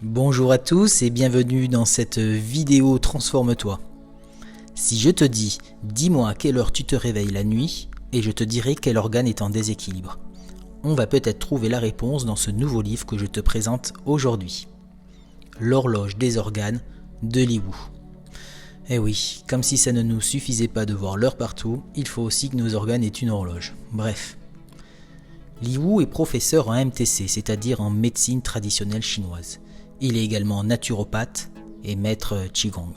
Bonjour à tous et bienvenue dans cette vidéo Transforme-toi. Si je te dis, dis-moi à quelle heure tu te réveilles la nuit, et je te dirai quel organe est en déséquilibre. On va peut-être trouver la réponse dans ce nouveau livre que je te présente aujourd'hui. L'horloge des organes de Li Wu. Eh oui, comme si ça ne nous suffisait pas de voir l'heure partout, il faut aussi que nos organes aient une horloge. Bref. Li Wu est professeur en MTC, c'est-à-dire en médecine traditionnelle chinoise. Il est également naturopathe et maître Qigong.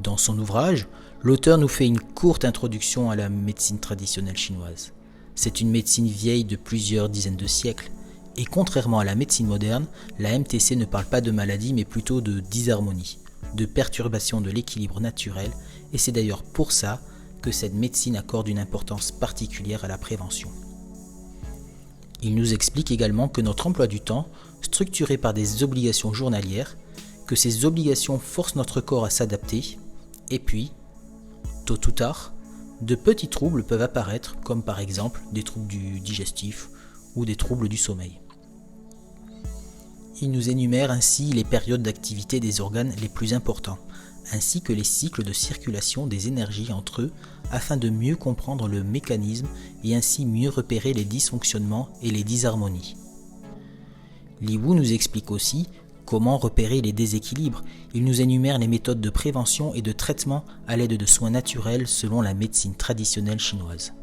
Dans son ouvrage, l'auteur nous fait une courte introduction à la médecine traditionnelle chinoise. C'est une médecine vieille de plusieurs dizaines de siècles, et contrairement à la médecine moderne, la MTC ne parle pas de maladie mais plutôt de disharmonie, de perturbation de l'équilibre naturel, et c'est d'ailleurs pour ça que cette médecine accorde une importance particulière à la prévention. Il nous explique également que notre emploi du temps, structuré par des obligations journalières, que ces obligations forcent notre corps à s'adapter, et puis, tôt ou tard, de petits troubles peuvent apparaître, comme par exemple des troubles du digestif ou des troubles du sommeil. Il nous énumère ainsi les périodes d'activité des organes les plus importants, ainsi que les cycles de circulation des énergies entre eux, afin de mieux comprendre le mécanisme et ainsi mieux repérer les dysfonctionnements et les disharmonies. Li Wu nous explique aussi comment repérer les déséquilibres. Il nous énumère les méthodes de prévention et de traitement à l'aide de soins naturels selon la médecine traditionnelle chinoise.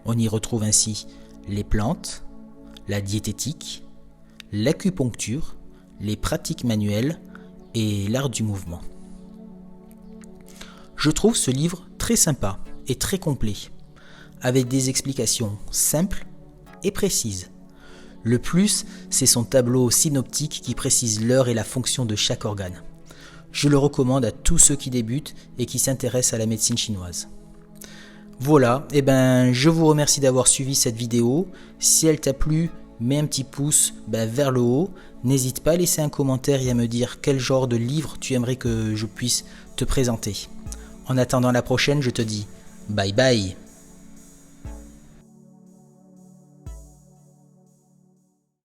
On y retrouve ainsi les plantes, la diététique, l'acupuncture, les pratiques manuelles et l'art du mouvement. Je trouve ce livre très sympa et très complet, avec des explications simples et précises. Le plus, c'est son tableau synoptique qui précise l'heure et la fonction de chaque organe. Je le recommande à tous ceux qui débutent et qui s'intéressent à la médecine chinoise. Voilà, je vous remercie d'avoir suivi cette vidéo. Si elle t'a plu, mets un petit pouce vers le haut. N'hésite pas à laisser un commentaire et à me dire quel genre de livre tu aimerais que je puisse te présenter. En attendant la prochaine, je te dis bye bye.